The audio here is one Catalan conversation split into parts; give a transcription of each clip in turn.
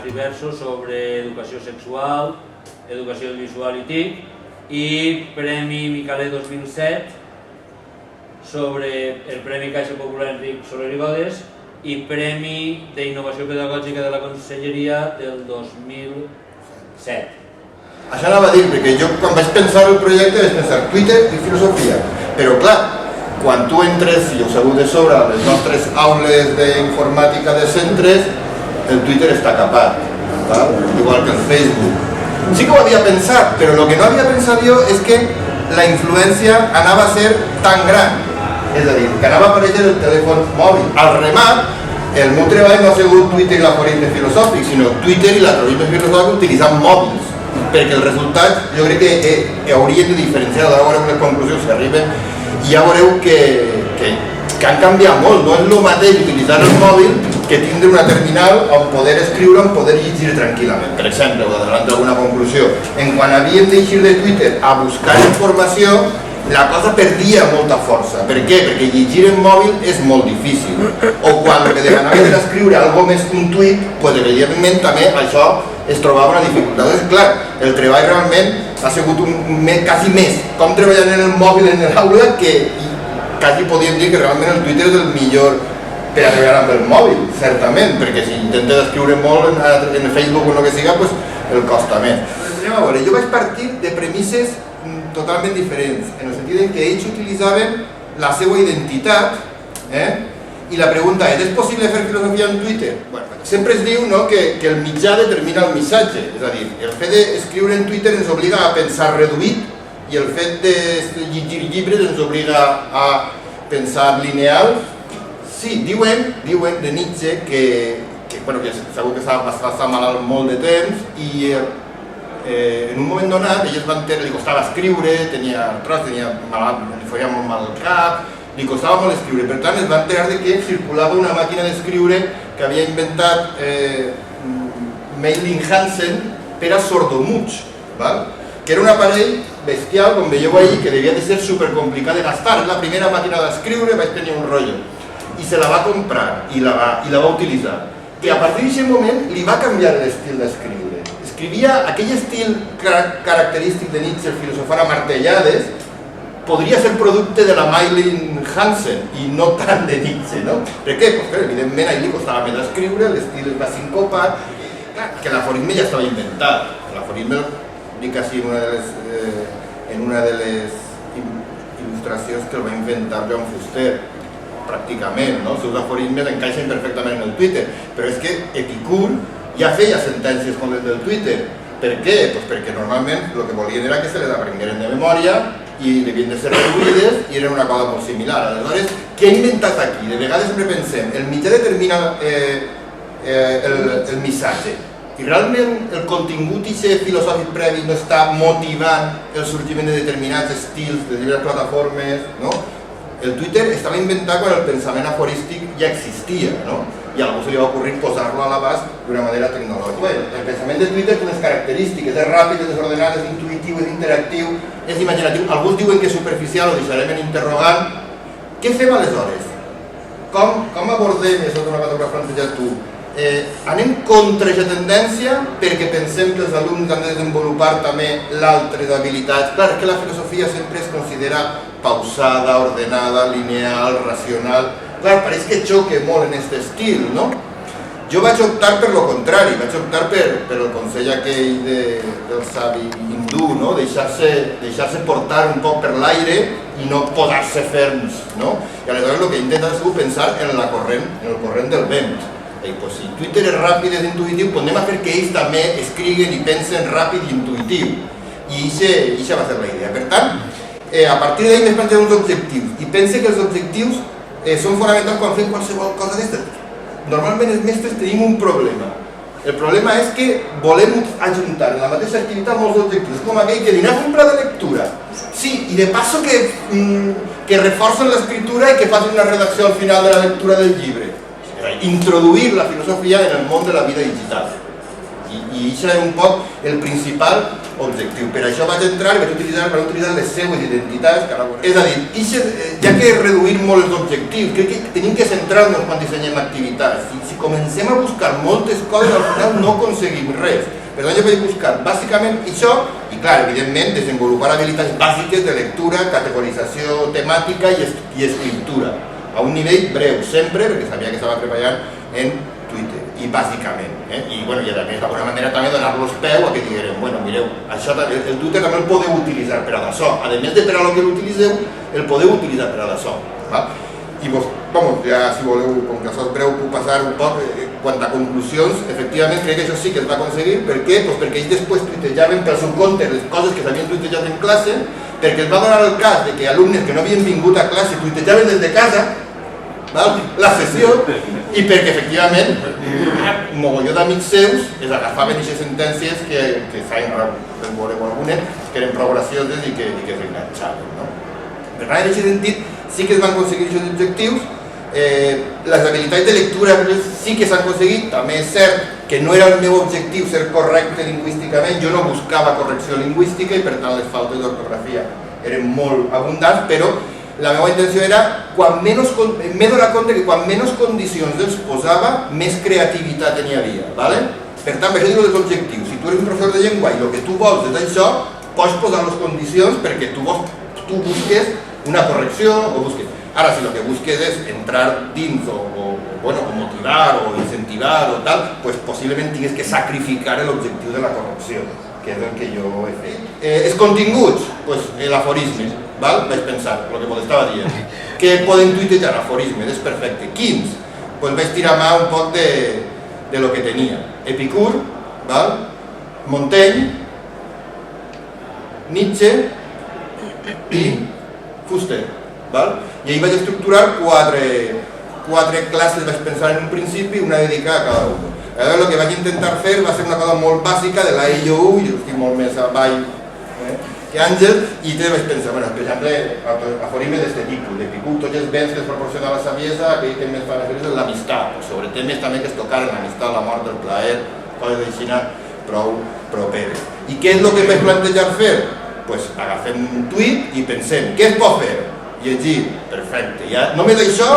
diversos sobre educació sexual, educació visual i TIC, i Premi Micalet 2007 sobre el Premi Caixa Popular Enric Soler i Godes i Premi d'Innovació Pedagògica de la Conselleria del 2007. Això anava a dir, perquè jo quan vaig pensar el projecte vaig pensar Twitter i filosofia, però clar, quan tu entres, i ho sabeu de sobre, a les nostres aules d'informàtica de centres, el Twitter està capat, igual que el Facebook. Sí que ho havia pensat, però el que no havia pensat jo és que la influència anava a ser tan gran, és a dir, que anava a aparèixer el telèfon mòbil. Al remat, el meu treball no ha sigut Twitter i l'aforisme filosòfic, sinó Twitter i l'aforisme filosòfic utilitzant mòbils, perquè els resultats jo crec que haurien de diferenciar, ara veureu les conclusions que arriben i ja veureu que han canviat molt, no és el mateix utilitzar el mòbil que tindre una terminal on poder escriure, on poder llegir tranquil·lament. Per exemple, d'adelantar alguna conclusió, en quan havíem d'eixir de Twitter a buscar informació, la cosa perdia molta força. Per què? Perquè llegir en mòbil és molt difícil. O quan el que demanaven era escriure alguna més que un tuit, doncs evidentment també això es trobava una dificultat. Doncs clar, el treball realment ha sigut quasi més com treballant en el mòbil en l'aula que quasi podíem dir que realment el Twitter és el millor per a treballar amb el mòbil, certament, perquè si intentes escriure molt en Facebook o el que siga, doncs el costa més. Anem a veure, jo vaig partir de premisses totalment diferents, en el sentit en què ells utilitzaven la seva identitat, i la pregunta és possible fer filosofia en Twitter? Bueno, sempre es diu que el mitjà determina el missatge, és a dir, el fet d'escriure en Twitter ens obliga a pensar reduït i el fet de llegir llibres ens obliga a pensar lineal. Sí, diuen de Nietzsche que segur que està malalt molt de temps i en un moment donat ells van tenir, li costava escriure, tenia artròs, li feia molt mal el cap, li costava molt escriure, per tant es van enterar que circulava una màquina d'escriure que havia inventat Meiling Hansen per a sordomuts, que era un aparell bestial, com veieu ahir, que devia de ser supercomplicat de gastar. És la primera màquina d'escriure, vaig tenir un rotllo. I se la va comprar i la va utilitzar. I a partir d'aquest moment li va canviar l'estil d'escriure. Escrivia aquell estil característic de Nietzsche, filosofar a martellades, podria ser producte de la Meiling Hansen i no tant de Nietzsche, no? Per què? Perquè evidentment a ell li costava més escriure, l'estil es va sincopar, que l'aforisme ja estava inventat. L'aforisme, dic així, en una de les il·lustracions que el va inventar Joan Fuster, pràcticament, no? Els seus aforismes encaixen perfectament en el Twitter, però és que Epicur ja feia sentències com les del Twitter. Per què? Pues perquè normalment el que volien era que se les aprengueren de memòria i devien de ser reduïdes i eren una cosa molt similar. Aleshores, què ha inventat aquí? De vegades sempre pensem, el mitjà determina el missatge i realment el contingut filosòfic previ no està motivant el sorgiment de determinats estils de diverses plataformes, no? El Twitter estava inventat quan el pensament aforístic ja existia, no? I a algú se li va ocurrir posar-lo a l'abast d'una manera tecnològica. El pensament de Twitter té unes característiques, és ràpid, és desordenat, és intuïtiu, és interactiu, és imaginatiu. Alguns diuen que és superficial, ho deixarem en interrogant. Què fem aleshores? Com abordem, això és una cosa que has plantejat tu? Anem contra aquesta tendència perquè pensem que els alumnes han de desenvolupar també l'altres habilitats. Clar, que la filosofia sempre es considera pausada, ordenada, lineal, racional. Clar, pareix que xoque molt en aquest estil, no? Jo vaig optar per lo contrari, vaig optar per el consell aquell del savi hindú, no? Deixar-se portar un poc per l'aire i no posar-se ferms, no? I aleshores el que he intentat és pensar en el corrent del vent. Si Twitter és ràpid i és intuïtiu, anem a fer que ells també escriguen i pensen ràpid i intuïtiu. I això va ser la idea. Per tant, a partir d'ahir m'he plantejat uns objectius i pense que els objectius són fonamentals quan fem qualsevol cosa d'aquestes. Normalment els mestres tenim un problema. El problema és que volem ajuntar en la mateixa activitat molts objectius. És com aquell que diu, anem a un pla de lectura. Sí, i de passo que reforcen l'escriptura i que facin una redacció al final de la lectura del llibre. Introduir la filosofia en el món de la vida digital. I això és un poc el principal objectiu. Per això vaig entrar i vaig utilitzar les seues identitats. És a dir, ja que reduir molt els objectius, crec que tenim que centrar-nos quan dissenyem activitats. Si comencem a buscar moltes coses, al final no aconseguim res. Per tant, jo vaig buscar bàsicament això i, clar, evidentment, desenvolupar habilitats bàsiques de lectura, categorització temàtica i escriptura. A un nivell breu, sempre, perquè sabia que estava treballant en Twitter, i bàsicament. I a més, d'alguna manera, també donar-los peu a que diguem, bueno, mireu, això el Twitter també el podeu utilitzar per a d'això. A més de per a lo que l'utilitzeu, el podeu utilitzar per a d'això. I ja, si voleu, com que això és breu, puc passar un poc. Quant a conclusions, efectivament, crec que això sí que es va aconseguir. Per què? Perquè ells després tuitejaven pel seu compte les coses que s'havien tuitejat en classe, perquè es va donar el cas de que alumnes que no havien vingut a classe tuitejaven des de casa la sessió, i perquè efectivament un mogolló d'amics seus es agafaven aquestes sentències que saben, ara en veureu algunes, que eren prou gracioses i que s'enganxaven. Per tant, en aquest sentit, sí que es van aconseguir aquests objectius. Les habilitats de lectura sí que s'han aconseguit. També és cert que no era el meu objectiu ser correcte lingüísticament, jo no buscava correcció lingüística i per tant les faltes d'ortografia eren molt abundants, però la meva intenció era, m'he donat compte que quan menys condicions els posava, més creativitat n'hi havia. Per tant, això diu els objectius. Si tu eres un professor de llengua i el que tu vols és això, pots posar les condicions perquè tu busques una correcció o busques... Ara, si el que busques és entrar dins o motivar o incentivar o tal, doncs possiblement tinguis que sacrificar l'objectiu de la correcció, que és el que jo he fet. Els continguts, doncs l'aforisme, vaig pensar, el que estava dient. Què poden tuitejar? Aforismes, és perfecte. Quins? Doncs vaig tirar mà un poc de lo que tenia. Epicur, Montaigne, Nietzsche i Fuster. I ahir vaig estructurar quatre classes, vaig pensar en un principi, una dedicada a cada un. El que vaig intentar fer va ser una cosa molt bàsica de la IOU, jo estic molt més avall que Àngel, i també vaig pensar, per exemple, aforismes d'aquest tipus, d'Epicur, tots els béns que es proporciona la saviesa, aquell que més fa referència és l'amistat, sobre temes també que es tocaren, l'amistat, la mort, el plaer, coses així prou properes. I què és el que em vaig plantejar fer? Doncs agafem un tuit i pensem, què es pot fer? Llegir, perfecte. Només això,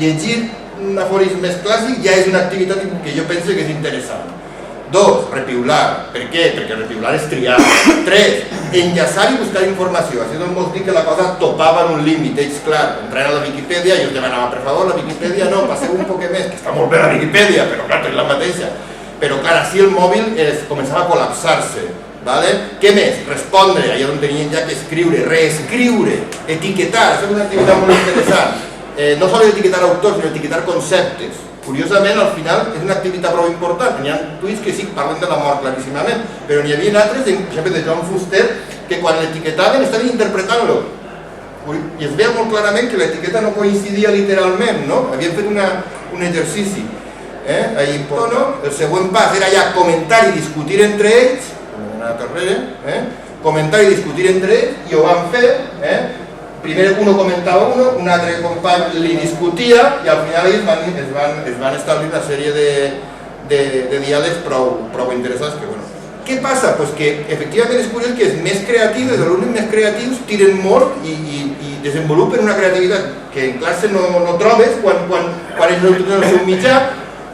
llegir un aforisme més clàssic ja és una activitat que jo penso que és interessant. 2, repiular. Per què? Perquè repiular és triar. 3, enllaçar i buscar informació. Així no vols dir que la cosa topava en un límit. Ells, clar, entraven a la Viquipèdia i jo demanava, per favor, la Viquipèdia no, passeu un poc més, que està molt bé la Viquipèdia, però clar, és la mateixa. Però clar, així el mòbil començava a col·lapsar-se. Què més? Respondre, allà on tenien ja que escriure, reescriure, etiquetar, això és una activitat molt interessant. No sols etiquetar autors, sinó etiquetar conceptes. Curiosament, al final, és una activitat prou important. N'hi ha tuits que sí que parlen de la mort claríssimament, però n'hi havia altres, per exemple, de John Fuster, que quan l'etiquetaven estaven interpretant-lo. I es veia molt clarament que l'etiqueta no coincidia literalment, no? Havien fet un exercici. El següent pas era ja comentar i discutir entre ells, comentar i discutir entre ells, i ho van fer. Primer uno comentava un altre company li discutia, i al final ells es van establir una sèrie de diàlegs prou interessants. Què passa? Doncs que efectivament és curiós que els més creatius, els alumnes més creatius, tiren molt i desenvolupen una creativitat que en classe no trobes quan ells no utilitzen el seu mitjà.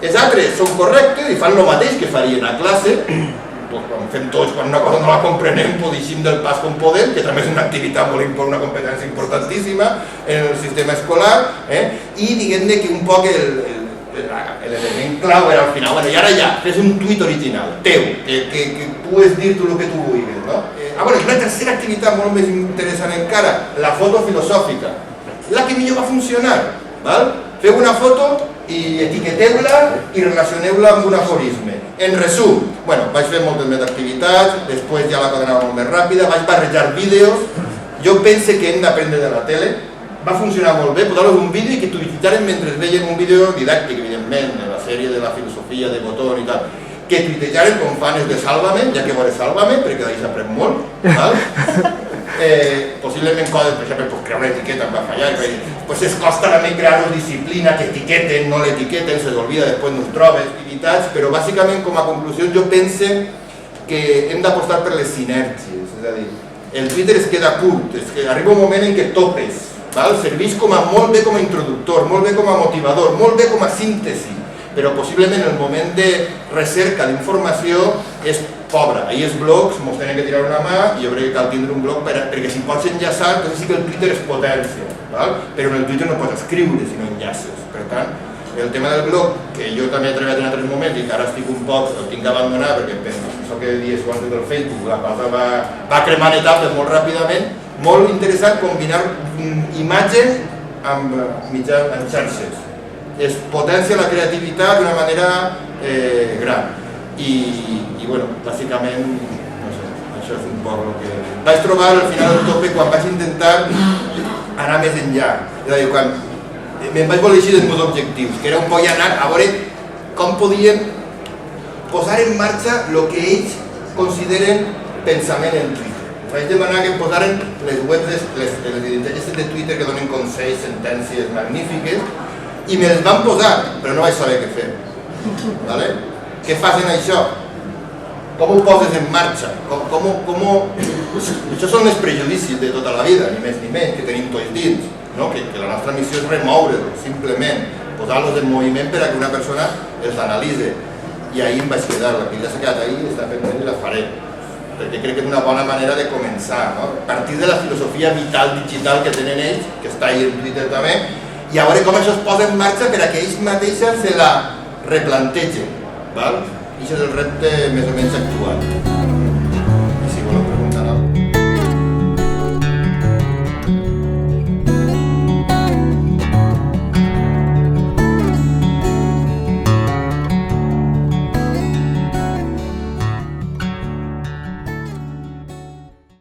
Els altres són correctes i fan el mateix que farien a classe. Quan fem tots, quan una cosa no la comprenem, deixem del pas com podem, que també és una activitat molt important, una competència importantíssima en el sistema escolar, i diguem-ne que un poc l'element clau era al final, i ara ja, fes un tuit original, teu, que pugues dir tu el que tu vulguis, no? És una tercera activitat molt més interessant encara, la foto filosòfica, la que millor va funcionar, feu una foto i etiqueteu-la i relacioneu-la amb un aforisme. En resum, vaig fer moltes més activitats, després ja la cosa anava molt més ràpida, vaig barrejar vídeos, jo pense que hem d'aprendre de la tele, va funcionar molt bé, posar-los un vídeo i que tuitejaren mentre veien un vídeo didàctic, evidentment, de la sèrie de la filosofia de Botón i tal, que tuitejaren com fans de Sálvame, ja que veure Sálvame, perquè d'ahir s'aprèn molt, possiblement coses, per exemple, crear una etiqueta em va fallar, es costa també crear una disciplina que etiqueten, no l'etiqueten, se l'olvida, després no es troba, activitats, però bàsicament com a conclusió jo pense que hem d'apostar per les sinergies, és a dir, el Twitter es queda curt, és que arriba un moment en què topes, val? Serveix molt bé com a introductor, molt bé com a motivador, molt bé com a síntesi, però possiblement el moment de recerca d'informació és pobre. Ahir els blogs ens tenen que tirar una mà i jo crec que cal tindre un blog perquè si pots enllaçar, doncs sí que el Twitter es potència, val? Però en el Twitter no pots escriure si no enllaces. Per tant, el tema del blog, que jo també he treballat en altres moments i que ara estic un poc, el tinc d'abandonar perquè penso que dies abans del Facebook, la cosa va cremant etapes molt ràpidament, molt interessant combinar imatges amb xarxes. Es potència la creativitat d'una manera gran. I bueno, bàsicament, no sé, això és un poc el que... Vaig trobar al final del tope quan vaig intentar anar més enllà. És a dir, quan me'n vaig voler eixir dels meus objectius, que era un poc anar a veure com podien posar en marxa el que ells consideren pensament en Twitter. Vaig demanar que em posaren les webs, les identitats de Twitter que donen consells, sentències magnífiques, i me les van posar, però no vaig saber què fer. Què fas en això? Com ho poses en marxa? Això són els prejudicis de tota la vida, ni més ni menys, que tenim tots dins. Que la nostra missió és remoure-los, simplement, posar-los en moviment per a que una persona els analitzi. I ahir em vaig quedar, la pila s'ha quedat ahir, està pendent i la faré. Perquè crec que és una bona manera de començar, a partir de la filosofia vital digital que tenen ells, que està ahir en Twitter també, i a veure com això es posa en marxa per a que ells mateixos se la replantegen. I això és el repte més o menys actual.